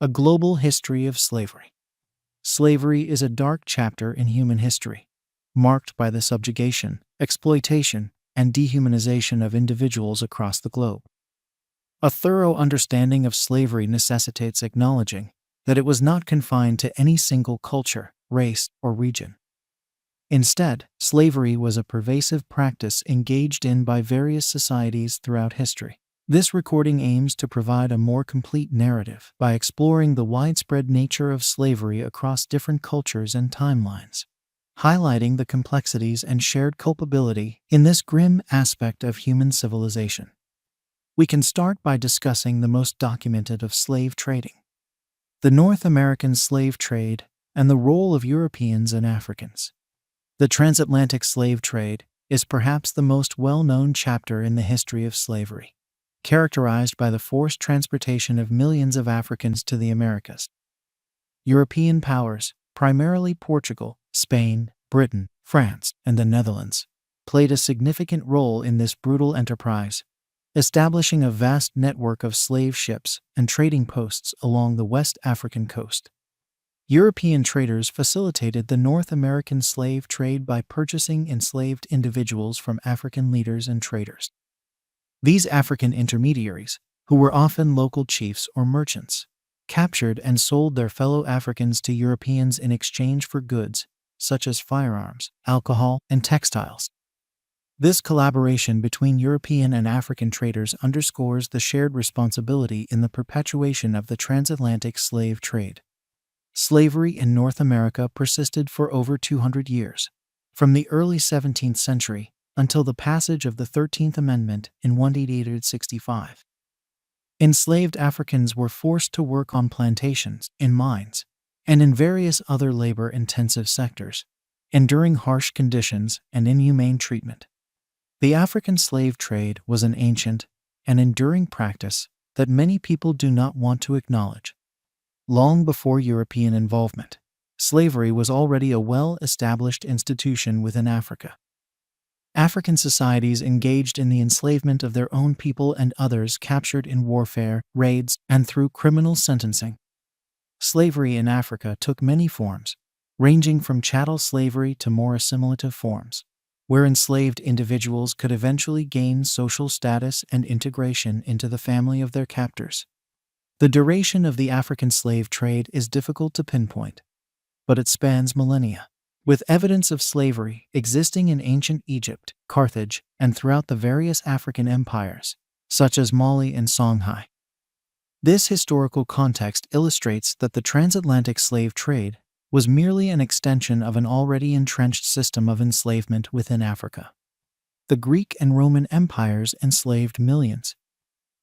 A global history of slavery. Slavery is a dark chapter in human history, marked by the subjugation, exploitation, and dehumanization of individuals across the globe. A thorough understanding of slavery necessitates acknowledging that it was not confined to any single culture, race, or region. Instead, slavery was a pervasive practice engaged in by various societies throughout history. This recording aims to provide a more complete narrative by exploring the widespread nature of slavery across different cultures and timelines, highlighting the complexities and shared culpability in this grim aspect of human civilization. We can start by discussing the most documented of slave trading: the North American slave trade and the role of Europeans and Africans. The transatlantic slave trade is perhaps the most well-known chapter in the history of slavery, characterized by the forced transportation of millions of Africans to the Americas. European powers, primarily Portugal, Spain, Britain, France, and the Netherlands, played a significant role in this brutal enterprise, establishing a vast network of slave ships and trading posts along the West African coast. European traders facilitated the North American slave trade by purchasing enslaved individuals from African leaders and traders. These African intermediaries, who were often local chiefs or merchants, captured and sold their fellow Africans to Europeans in exchange for goods such as firearms, alcohol, and textiles. This collaboration between European and African traders underscores the shared responsibility in the perpetuation of the transatlantic slave trade. Slavery in North America persisted for over 200 years, from the early 17th century until the passage of the 13th Amendment in 1865. Enslaved Africans were forced to work on plantations, in mines, and in various other labor-intensive sectors, enduring harsh conditions and inhumane treatment. The African slave trade was an ancient and enduring practice that many people do not want to acknowledge. Long before European involvement, slavery was already a well-established institution within Africa. African societies engaged in the enslavement of their own people and others captured in warfare, raids, and through criminal sentencing. Slavery in Africa took many forms, ranging from chattel slavery to more assimilative forms, where enslaved individuals could eventually gain social status and integration into the family of their captors. The duration of the African slave trade is difficult to pinpoint, but it spans millennia, with evidence of slavery existing in ancient Egypt, Carthage, and throughout the various African empires, such as Mali and Songhai. This historical context illustrates that the transatlantic slave trade was merely an extension of an already entrenched system of enslavement within Africa. The Greek and Roman empires enslaved millions.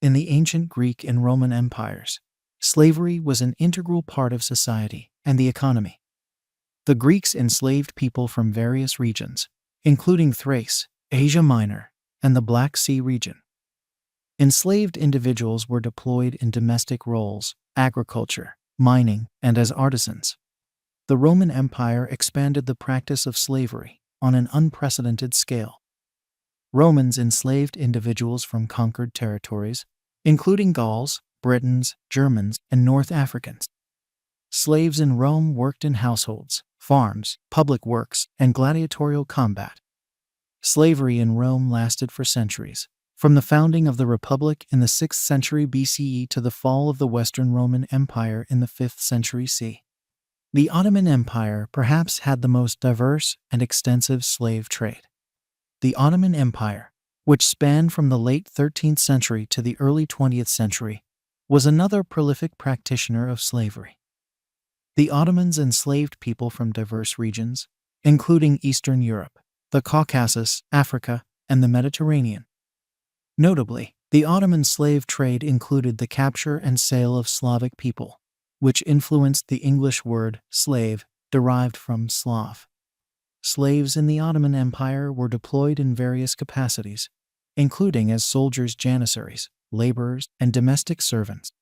In the ancient Greek and Roman empires, slavery was an integral part of society and the economy. The Greeks enslaved people from various regions, including Thrace, Asia Minor, and the Black Sea region. Enslaved individuals were deployed in domestic roles, agriculture, mining, and as artisans. The Roman Empire expanded the practice of slavery on an unprecedented scale. Romans enslaved individuals from conquered territories, including Gauls, Britons, Germans, and North Africans. Slaves in Rome worked in households, farms, public works, and gladiatorial combat. Slavery in Rome lasted for centuries, from the founding of the Republic in the 6th century BCE to the fall of the Western Roman Empire in the 5th century CE. The Ottoman Empire perhaps had the most diverse and extensive slave trade. The Ottoman Empire, which spanned from the late 13th century to the early 20th century, was another prolific practitioner of slavery. The Ottomans enslaved people from diverse regions, including Eastern Europe, the Caucasus, Africa, and the Mediterranean. Notably, the Ottoman slave trade included the capture and sale of Slavic people, which influenced the English word slave, derived from Slav. Slaves in the Ottoman Empire were deployed in various capacities, including as soldiers, janissaries, laborers, and domestic servants.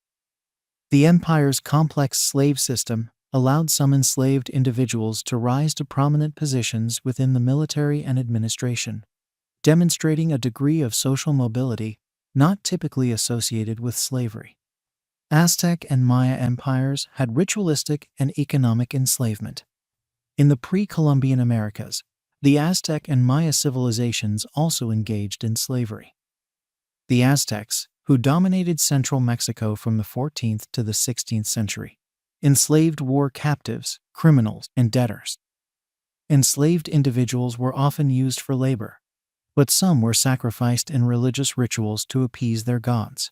The empire's complex slave system allowed some enslaved individuals to rise to prominent positions within the military and administration, demonstrating a degree of social mobility not typically associated with slavery. Aztec and Maya empires had ritualistic and economic enslavement. In the pre-Columbian Americas, the Aztec and Maya civilizations also engaged in slavery. The Aztecs, who dominated central Mexico from the 14th to the 16th century, enslaved war captives, criminals, and debtors. Enslaved individuals were often used for labor, but some were sacrificed in religious rituals to appease their gods.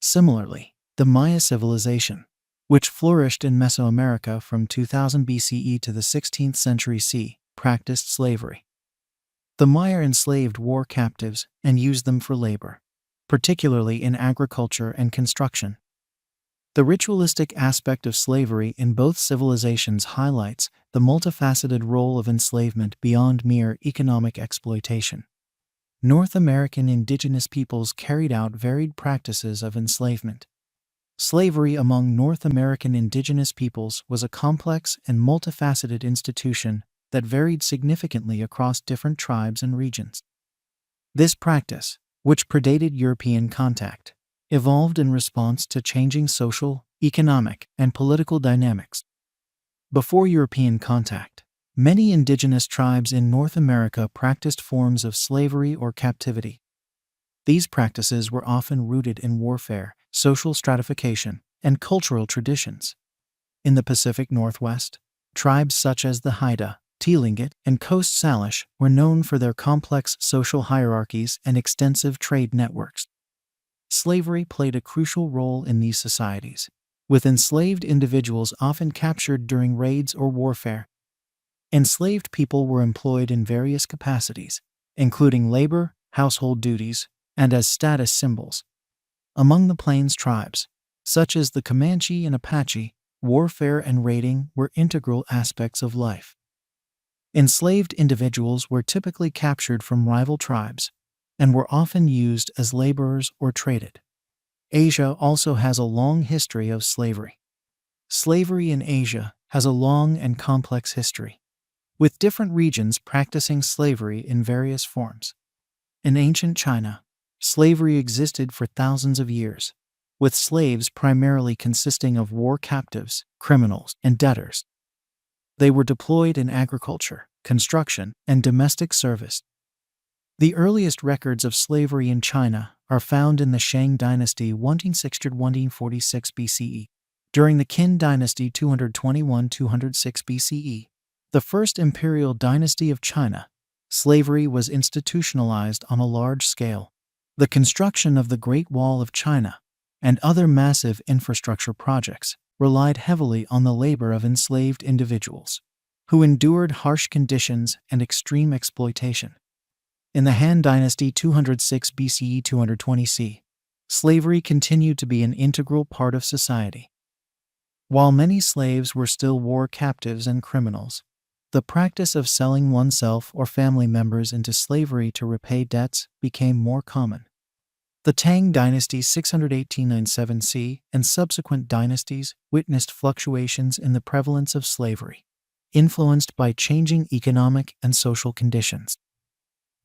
Similarly, the Maya civilization, which flourished in Mesoamerica from 2000 BCE to the 16th century CE, practiced slavery. The Maya enslaved war captives and used them for labor, particularly in agriculture and construction. The ritualistic aspect of slavery in both civilizations highlights the multifaceted role of enslavement beyond mere economic exploitation. North American indigenous peoples carried out varied practices of enslavement. Slavery among North American indigenous peoples was a complex and multifaceted institution that varied significantly across different tribes and regions. This practice, which predated European contact, evolved in response to changing social, economic, and political dynamics. Before European contact, many indigenous tribes in North America practiced forms of slavery or captivity. These practices were often rooted in warfare, social stratification, and cultural traditions. In the Pacific Northwest, tribes such as the Haida, Tlingit, and Coast Salish were known for their complex social hierarchies and extensive trade networks. Slavery played a crucial role in these societies, with enslaved individuals often captured during raids or warfare. Enslaved people were employed in various capacities, including labor, household duties, and as status symbols. Among the Plains tribes, such as the Comanche and Apache, warfare and raiding were integral aspects of life. Enslaved individuals were typically captured from rival tribes and were often used as laborers or traded. Asia also has a long history of slavery. Slavery in Asia has a long and complex history, with different regions practicing slavery in various forms. In ancient China, slavery existed for thousands of years, with slaves primarily consisting of war captives, criminals, and debtors. They were deployed in agriculture, construction, and domestic service. The earliest records of slavery in China are found in the Shang dynasty 166–146 BCE. During the Qin dynasty 221–206 BCE, the first imperial dynasty of China, slavery was institutionalized on a large scale. The construction of the Great Wall of China and other massive infrastructure projects relied heavily on the labor of enslaved individuals, who endured harsh conditions and extreme exploitation. In the Han Dynasty 206 BCE 220 CE, slavery continued to be an integral part of society. While many slaves were still war captives and criminals, the practice of selling oneself or family members into slavery to repay debts became more common. The Tang Dynasty 618–97 CE and subsequent dynasties witnessed fluctuations in the prevalence of slavery, influenced by changing economic and social conditions.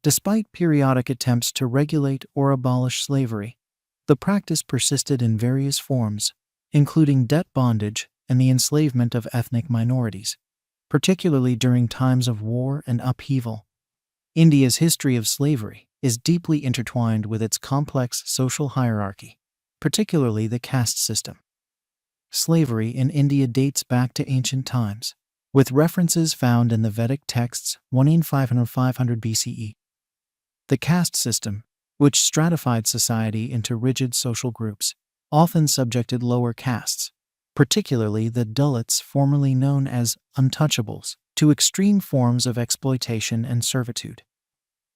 Despite periodic attempts to regulate or abolish slavery, the practice persisted in various forms, including debt bondage and the enslavement of ethnic minorities, particularly during times of war and upheaval. India's history of slavery is deeply intertwined with its complex social hierarchy, particularly the caste system. Slavery in India dates back to ancient times, with references found in the Vedic texts 1500–500 BCE. The caste system, which stratified society into rigid social groups, often subjected lower castes, particularly the Dalits, formerly known as untouchables, to extreme forms of exploitation and servitude.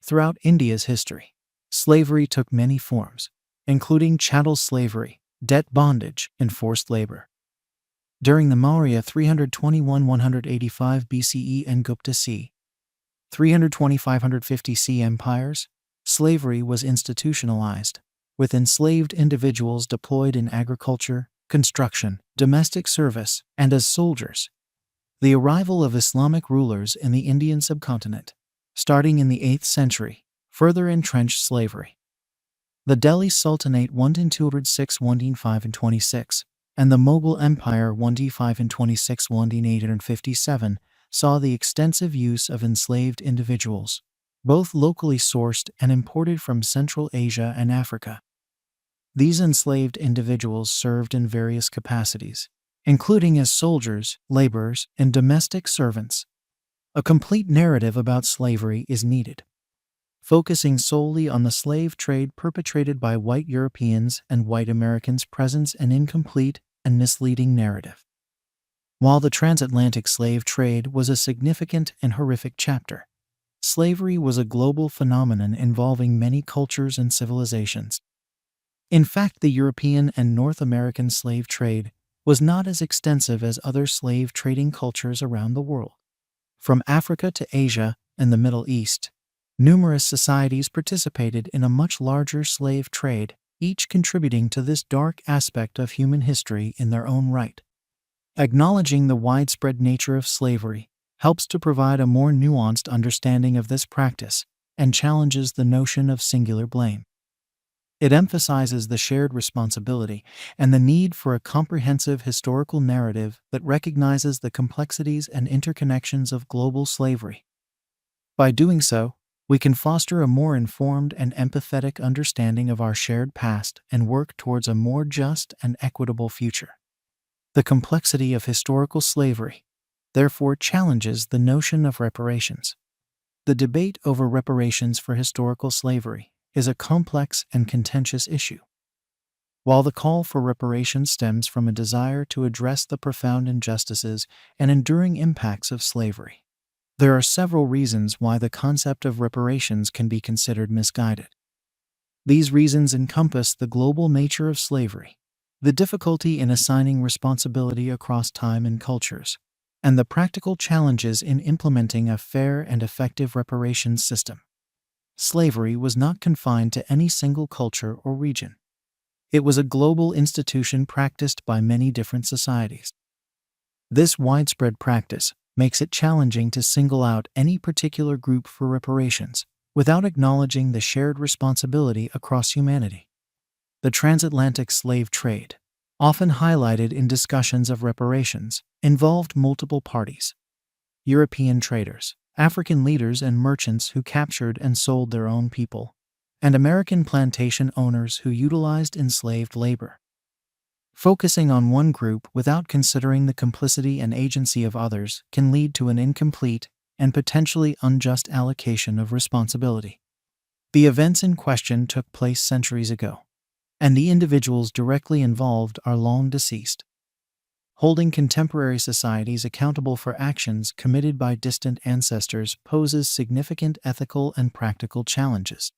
Throughout India's history, slavery took many forms, including chattel slavery, debt bondage, and forced labor. During the Maurya 321–185 BCE and Gupta c. 320–550 CE empires, slavery was institutionalized, with enslaved individuals deployed in agriculture, construction, domestic service, and as soldiers. The arrival of Islamic rulers in the Indian subcontinent, starting in the 8th century, further entrenched slavery. The Delhi Sultanate 1206-15 and 26, and the Mughal Empire 15 and 26 1857 saw the extensive use of enslaved individuals, both locally sourced and imported from Central Asia and Africa. These enslaved individuals served in various capacities, including as soldiers, laborers, and domestic servants. A complete narrative about slavery is needed, focusing solely on the slave trade perpetrated by white Europeans and white Americans presents an incomplete and misleading narrative. While the transatlantic slave trade was a significant and horrific chapter, slavery was a global phenomenon involving many cultures and civilizations. In fact, the European and North American slave trade was not as extensive as other slave trading cultures around the world. From Africa to Asia and the Middle East, numerous societies participated in a much larger slave trade, each contributing to this dark aspect of human history in their own right. Acknowledging the widespread nature of slavery helps to provide a more nuanced understanding of this practice and challenges the notion of singular blame. It emphasizes the shared responsibility and the need for a comprehensive historical narrative that recognizes the complexities and interconnections of global slavery. By doing so, we can foster a more informed and empathetic understanding of our shared past and work towards a more just and equitable future. The complexity of historical slavery, therefore, challenges the notion of reparations. The debate over reparations for historical slavery is a complex and contentious issue. While the call for reparations stems from a desire to address the profound injustices and enduring impacts of slavery, there are several reasons why the concept of reparations can be considered misguided. These reasons encompass the global nature of slavery, the difficulty in assigning responsibility across time and cultures, and the practical challenges in implementing a fair and effective reparations system. Slavery was not confined to any single culture or region. It was a global institution practiced by many different societies. This widespread practice makes it challenging to single out any particular group for reparations without acknowledging the shared responsibility across humanity. The transatlantic slave trade, often highlighted in discussions of reparations, involved multiple parties: European traders, African leaders and merchants who captured and sold their own people, and American plantation owners who utilized enslaved labor. Focusing on one group without considering the complicity and agency of others can lead to an incomplete and potentially unjust allocation of responsibility. The events in question took place centuries ago, and the individuals directly involved are long deceased. Holding contemporary societies accountable for actions committed by distant ancestors poses significant ethical and practical challenges.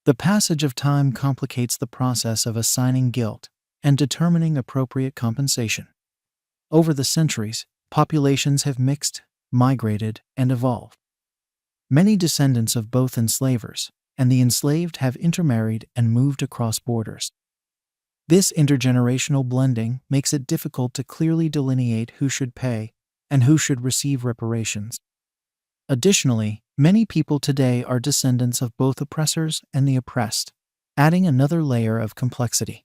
The passage of time complicates the process of assigning guilt and determining appropriate compensation. Over the centuries, populations have mixed, migrated, and evolved. Many descendants of both enslavers and the enslaved have intermarried and moved across borders. This intergenerational blending makes it difficult to clearly delineate who should pay and who should receive reparations. Additionally, many people today are descendants of both oppressors and the oppressed, adding another layer of complexity.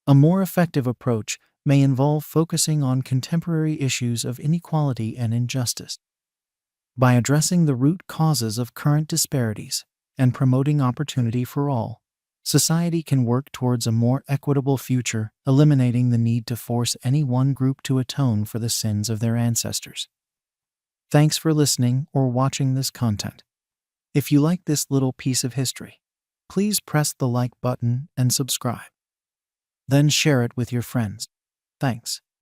A more effective approach may involve focusing on contemporary issues of inequality and injustice. By addressing the root causes of current disparities and promoting opportunity for all, society can work towards a more equitable future, eliminating the need to force any one group to atone for the sins of their ancestors. Thanks for listening or watching this content. If you like this little piece of history, please press the like button and subscribe. Then share it with your friends. Thanks.